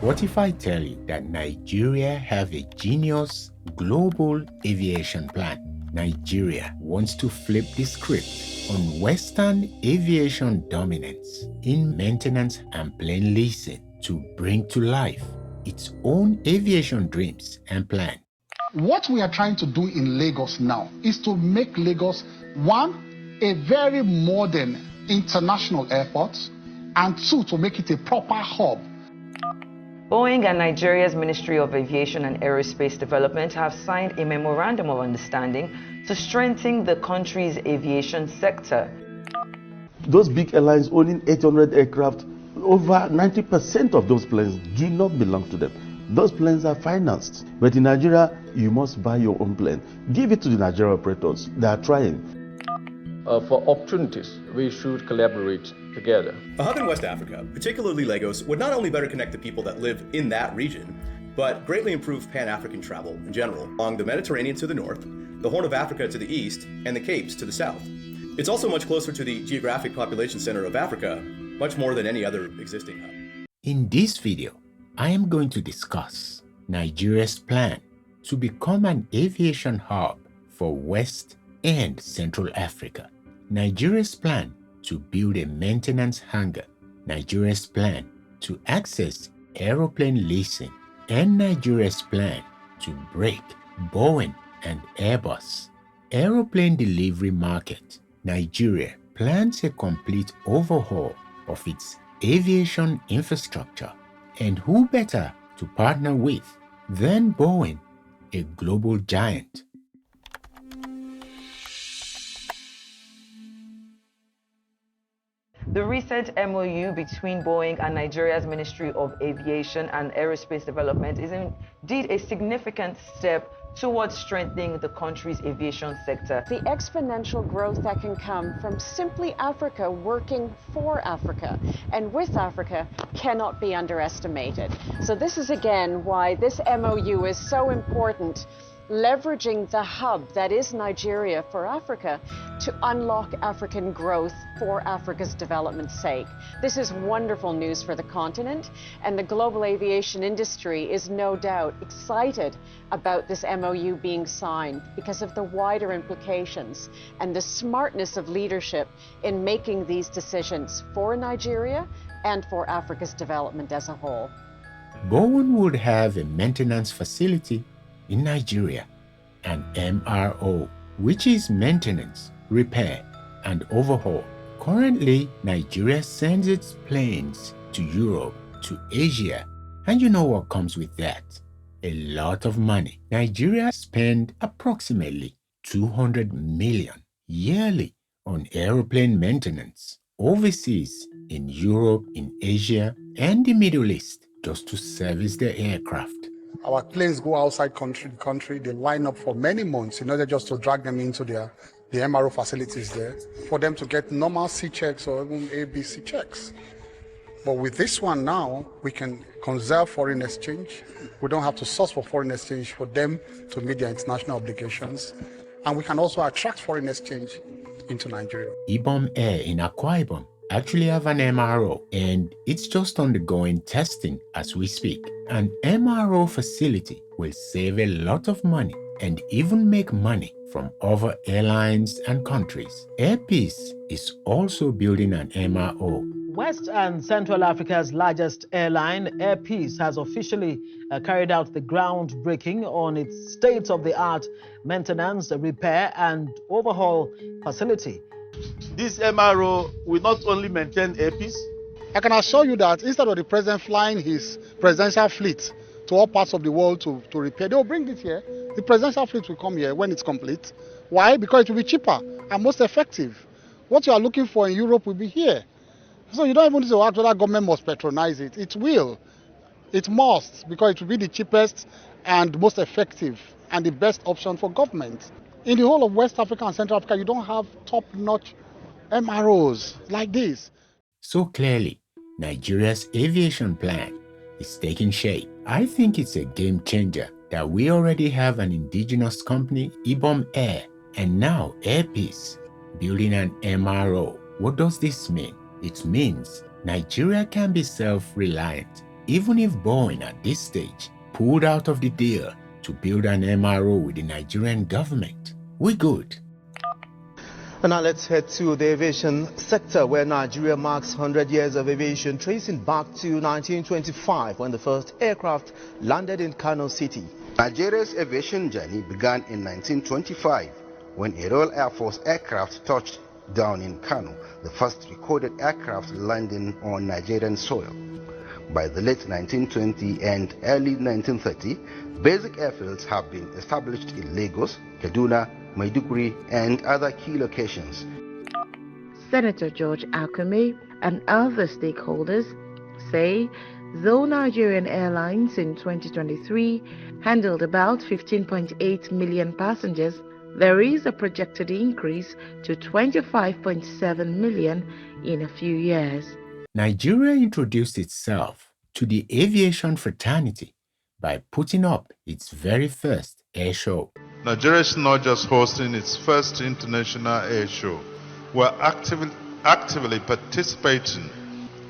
What if I tell you that Nigeria have a genius global aviation plan? Nigeria wants to flip the script on Western aviation dominance in maintenance and plane leasing to bring to life its own aviation dreams and plan. What we are trying to do in Lagos now is to make Lagos, one, a very modern international airport, and two, to make it a proper hub. Boeing and Nigeria's Ministry of Aviation and Aerospace Development have signed a memorandum of understanding to strengthen the country's aviation sector. Those big airlines owning 800 aircraft, over 90% of those planes do not belong to them. Those planes are financed. But in Nigeria, you must buy your own plane. Give it to the Nigerian operators. They are trying. For opportunities, we should collaborate together. A hub in West Africa, particularly Lagos, would not only better connect the people that live in that region, but greatly improve Pan-African travel in general, along the Mediterranean to the north, the Horn of Africa to the east, and the Capes to the south. It's also much closer to the geographic population center of Africa, much more than any other existing hub. In this video, I am going to discuss Nigeria's plan to become an aviation hub for West and Central Africa, Nigeria's plan to build a maintenance hangar, Nigeria's plan to access aeroplane leasing, and Nigeria's plan to break Boeing and Airbus aeroplane delivery market. Nigeria plans a complete overhaul of its aviation infrastructure. And who better to partner with than Boeing, a global giant? The recent MOU between Boeing and Nigeria's Ministry of Aviation and Aerospace Development is indeed a significant step towards strengthening the country's aviation sector. The exponential growth that can come from simply Africa working for Africa and with Africa cannot be underestimated. So this is again why this MOU is so important, leveraging the hub that is Nigeria for Africa to unlock African growth for Africa's development's sake. This is wonderful news for the continent, and the global aviation industry is no doubt excited about this MOU being signed because of the wider implications and the smartness of leadership in making these decisions for Nigeria and for Africa's development as a whole. Boeing would have a maintenance facility in Nigeria, an MRO, which is maintenance, repair, and overhaul. Currently, Nigeria sends its planes to Europe, to Asia, and you know what comes with that? A lot of money. Nigeria spends approximately 200 million yearly on aeroplane maintenance overseas in Europe, in Asia, and the Middle East just to service their aircraft. Our planes go outside country, they line up for many months in order just to drag them into the MRO facilities there for them to get normal C checks or even ABC checks. But with this one now, we can conserve foreign exchange. We don't have to source for foreign exchange for them to meet their international obligations. And we can also attract foreign exchange into Nigeria. Ibom Air in Akwa Ibom actually have an MRO, and it's just undergoing testing as we speak. An MRO facility will save a lot of money and even make money from other airlines and countries. Air Peace is also building an MRO. West and Central Africa's largest airline, Air Peace, has officially carried out the groundbreaking on its state-of-the-art maintenance, repair, and overhaul facility. This MRO will not only maintain Air Peace. I can assure you that instead of the president flying his presidential fleet to all parts of the world to repair, they will bring it here. The presidential fleet will come here when it's complete. Why? Because it will be cheaper and most effective. What you are looking for in Europe will be here. So you don't even need to ask whether government must patronize it. It will. It must, because it will be the cheapest and most effective and the best option for government. In the whole of West Africa and Central Africa, you don't have top-notch MROs like this. So clearly, Nigeria's aviation plan is taking shape. I think it's a game changer that we already have an indigenous company, Ibom Air, and now Air Peace, building an MRO. What does this mean? It means Nigeria can be self-reliant Even if Boeing at this stage pulled out of the deal to build an MRO with the Nigerian government, we're good. And now let's head to the aviation sector, where Nigeria marks 100 years of aviation, tracing back to 1925 when the first aircraft landed in Kano City. Nigeria's aviation journey began in 1925 when a Royal Air Force aircraft touched down in Kano, the first recorded aircraft landing on Nigerian soil. By the late 1920 and early 1930, basic airfields have been established in Lagos, Kaduna, Maiduguri, and other key locations. Senator George Akume and other stakeholders say though Nigerian Airlines in 2023 handled about 15.8 million passengers, there is a projected increase to 25.7 million in a few years. Nigeria introduced itself to the aviation fraternity by putting up its very first air show. Nigeria is not just hosting its first international air show. We're actively participating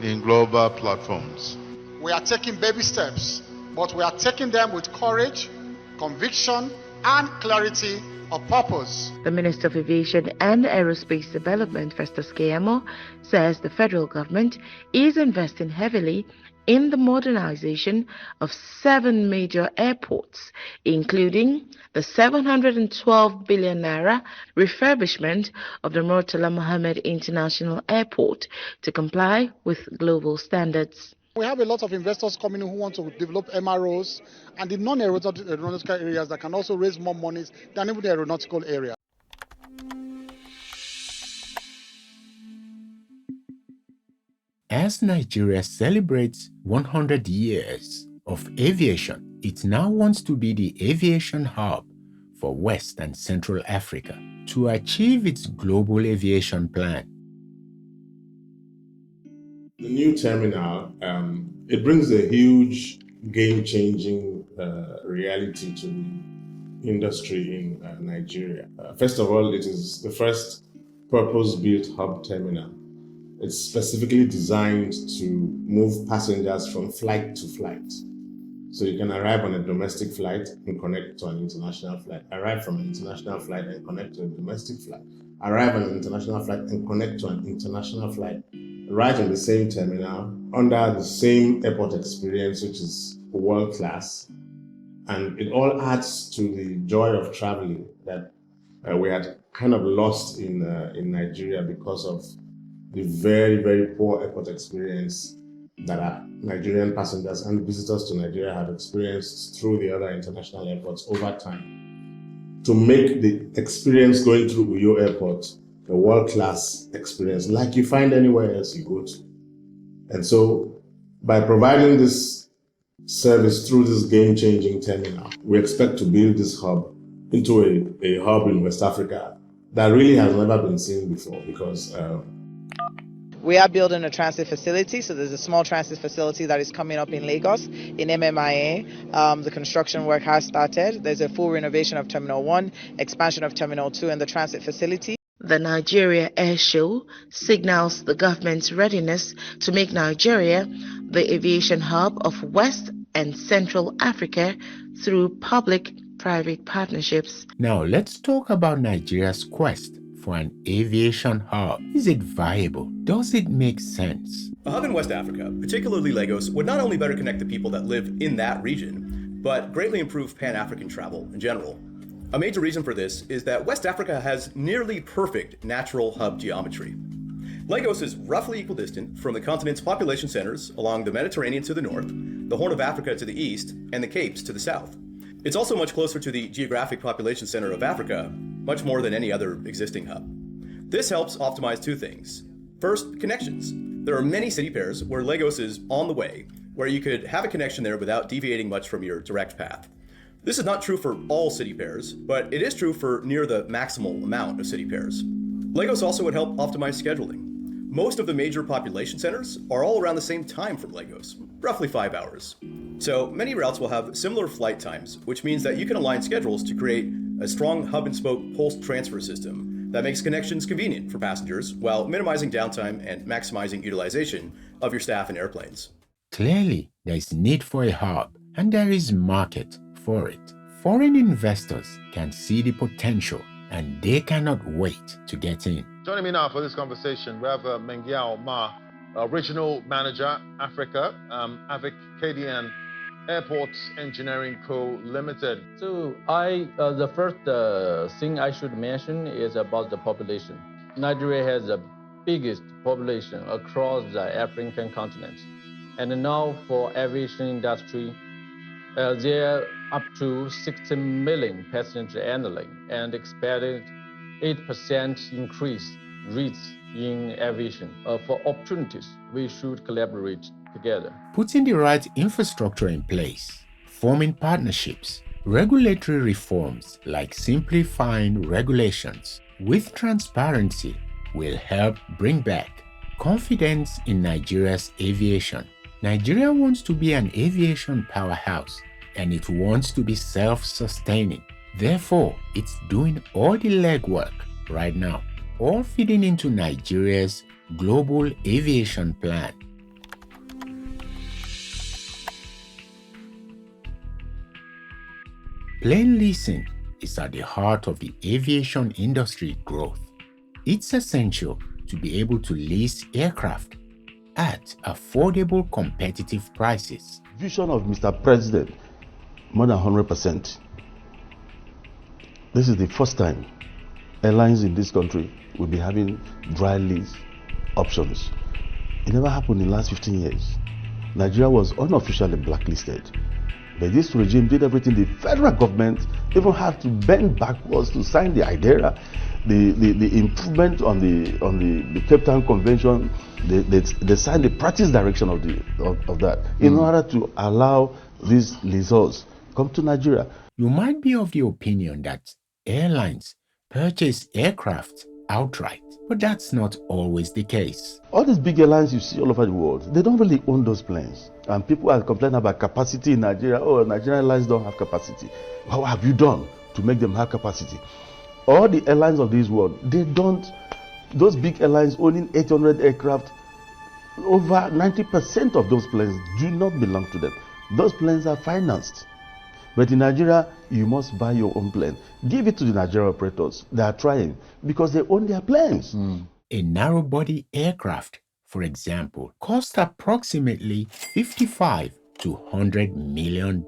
in global platforms. We are taking baby steps, but we are taking them with courage, conviction, and clarity of purpose. The Minister of Aviation and Aerospace Development, Festus Keyamo, says the federal government is investing heavily in the modernization of 7 major airports, including the 712 billion naira refurbishment of the Murtala Mohammed International Airport to comply with global standards. We have a lot of investors coming in who want to develop MROs and the non-aeronautical areas that can also raise more monies than even the aeronautical area. As Nigeria celebrates 100 years of aviation, it now wants to be the aviation hub for West and Central Africa to achieve its global aviation plan. The new terminal, it brings a huge game-changing reality to the industry in Nigeria. First of all, it is the first purpose-built hub terminal. It's specifically designed to move passengers from flight to flight. So you can arrive on a domestic flight and connect to an international flight, arrive from an international flight and connect to a domestic flight, arrive on an international flight and connect to an international flight, right in the same terminal, under the same airport experience, which is world-class. And it all adds to the joy of traveling that we had kind of lost in Nigeria because of the very, very poor airport experience that our Nigerian passengers and visitors to Nigeria have experienced through the other international airports over time. To make the experience going through Uyo Airport a world-class experience like you find anywhere else you go to. And so by providing this service through this game-changing terminal, we expect to build this hub into a hub in West Africa that really has never been seen before, because we are building a transit facility. So there's a small transit facility that is coming up in Lagos, in MMIA. The construction work has started. There's a full renovation of Terminal 1, expansion of Terminal 2 and the transit facility. The Nigeria Air Show signals the government's readiness to make Nigeria the aviation hub of West and Central Africa through public-private partnerships. Now let's talk about Nigeria's quest for an aviation hub. Is it viable? Does it make sense? A hub in West Africa, particularly Lagos, would not only better connect the people that live in that region, but greatly improve Pan-African travel in general. A major reason for this is that West Africa has nearly perfect natural hub geometry. Lagos is roughly equidistant from the continent's population centers along the Mediterranean to the north, the Horn of Africa to the east, and the Capes to the south. It's also much closer to the geographic population center of Africa, much more than any other existing hub. This helps optimize two things. First, connections. There are many city pairs where Lagos is on the way, where you could have a connection there without deviating much from your direct path. This is not true for all city pairs, but it is true for near the maximal amount of city pairs. Lagos also would help optimize scheduling. Most of the major population centers are all around the same time from Lagos, roughly 5 hours. So many routes will have similar flight times, which means that you can align schedules to create a strong hub-and-spoke pulse transfer system that makes connections convenient for passengers while minimizing downtime and maximizing utilization of your staff and airplanes. Clearly, There is need for a hub, and there is market for it. Foreign investors can see the potential, and they cannot wait to get in. Joining me now for this conversation, we have Mengiao Ma, Regional Manager, Africa, Avicadian Airports Engineering Co. Limited. So the first thing I should mention is about the population. Nigeria has the biggest population across the African continent. And now for aviation industry, there are up to 60 million passengers annually and expected 8% increase rates in aviation. For opportunities, we should collaborate together. Putting the right infrastructure in place, forming partnerships, regulatory reforms like simplifying regulations with transparency will help bring back confidence in Nigeria's aviation. Nigeria wants to be an aviation powerhouse, and it wants to be self-sustaining. Therefore, it's doing all the legwork right now, all feeding into Nigeria's Global Aviation Plan. Plane leasing is at the heart of the aviation industry growth. It's essential to be able to lease aircraft at affordable, competitive prices. Vision of Mr. President, more than 100%. This is the first time airlines in this country will be having dry lease options. It never happened in the last 15 years. Nigeria was unofficially blacklisted. But this regime did everything. The federal government even had to bend backwards to sign the IDERA, the improvement on the Cape Town Convention. They signed the practice direction of that in order to allow these lessors come to Nigeria. You might be of the opinion that airlines purchase aircraft outright, but that's not always the case. All these big airlines you see all over the world, they don't really own those planes. And people are complaining about capacity in Nigeria. Oh, Nigerian airlines don't have capacity. What have you done to make them have capacity? All the airlines of this world, they don't. Those big airlines owning 800 aircraft, over 90% of those planes do not belong to them. Those planes are financed. But in Nigeria, you must buy your own plane. Give it to the Nigerian operators. They are trying because they own their planes. A narrow-body aircraft, for example, costs approximately $55 to $100 million.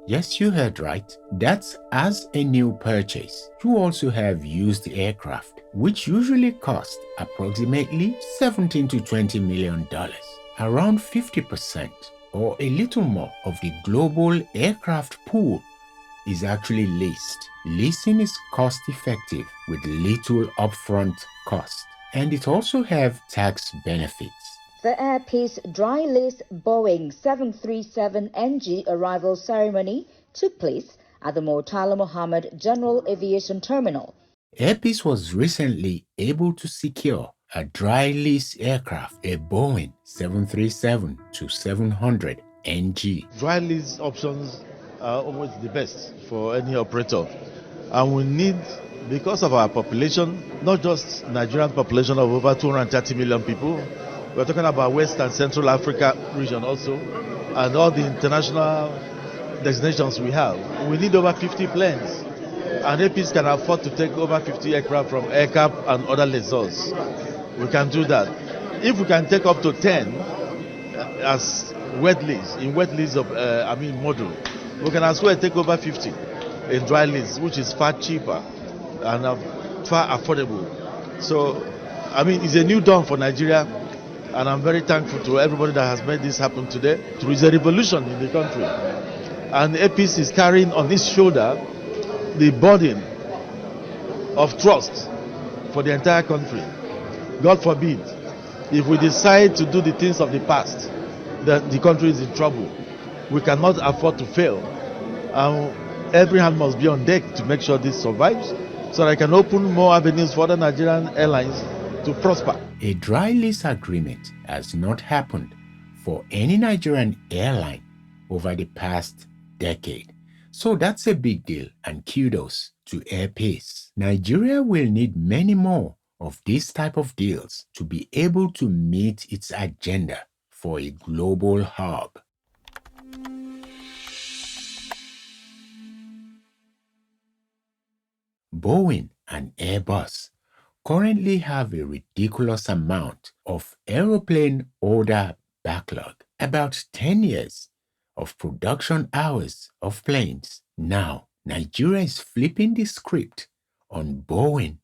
Yes, you heard right. That's as a new purchase. You also have used aircraft, which usually cost approximately $17 to $20 million. Around 50% or a little more of the global aircraft pool is actually leased. Leasing is cost-effective with little upfront cost, and it also has tax benefits. The Air Peace dry lease Boeing 737NG arrival ceremony took place at the Murtala Mohammed General Aviation Terminal. Air Peace was recently able to secure a dry lease aircraft, a Boeing 737-700 NG. Dry lease options are always the best for any operator, and we need, because of our population, not just Nigerian population of over 230 million people, we're talking about West and Central Africa region also, and all the international destinations we have. We need over 50 planes, and APs can afford to take over 50 aircraft from AirCap and other lessors. We can do that. If we can take up to 10 as wet lease, in wet lease of, model, we can as well take over 50 in dry lease, which is far cheaper and far affordable. So, it's a new dawn for Nigeria, and I'm very thankful to everybody that has made this happen today. There is a revolution in the country, and APIS is carrying on its shoulder the burden of trust for the entire country. God forbid, if we decide to do the things of the past, that the country is in trouble. We cannot afford to fail. Every hand must be on deck to make sure this survives, so that I can open more avenues for other Nigerian airlines to prosper. A dry lease agreement has not happened for any Nigerian airline over the past decade. So that's a big deal, and kudos to Air Peace. Nigeria will need many more of these type of deals to be able to meet its agenda for a global hub. Boeing and Airbus currently have a ridiculous amount of aeroplane order backlog, about 10 years of production hours of planes. Now, Nigeria is flipping the script on Boeing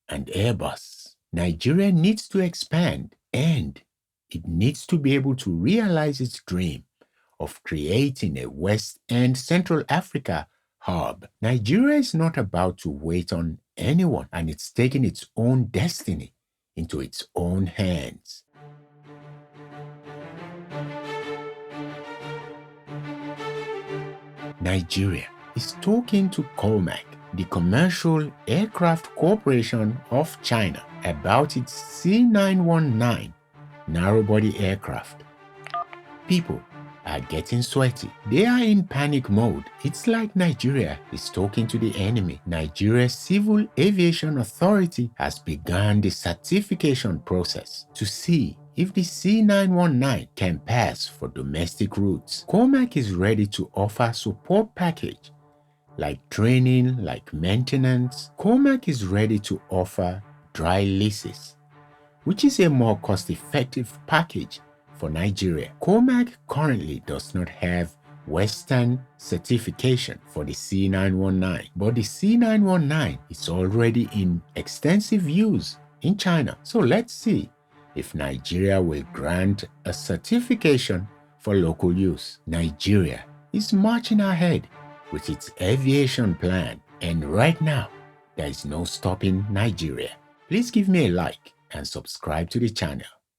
and Airbus. Nigeria needs to expand, and it needs to be able to realize its dream of creating a West and Central Africa hub. Nigeria is not about to wait on anyone, and it's taking its own destiny into its own hands. Nigeria is talking to COMAC, the Commercial Aircraft Corporation of China, about its C919 narrow-body aircraft. People are getting sweaty. They are in panic mode. It's like Nigeria is talking to the enemy. Nigeria's Civil Aviation Authority has begun the certification process to see if the C919 can pass for domestic routes. COMAC is ready to offer support package like training, like maintenance. COMAC is ready to offer dry leases, which is a more cost-effective package for Nigeria. COMAC currently does not have Western certification for the C919, but the C919 is already in extensive use in China. So let's see if Nigeria will grant a certification for local use. Nigeria is marching ahead with its aviation plan, and right now, there is no stopping Nigeria. Please give me a like and subscribe to the channel.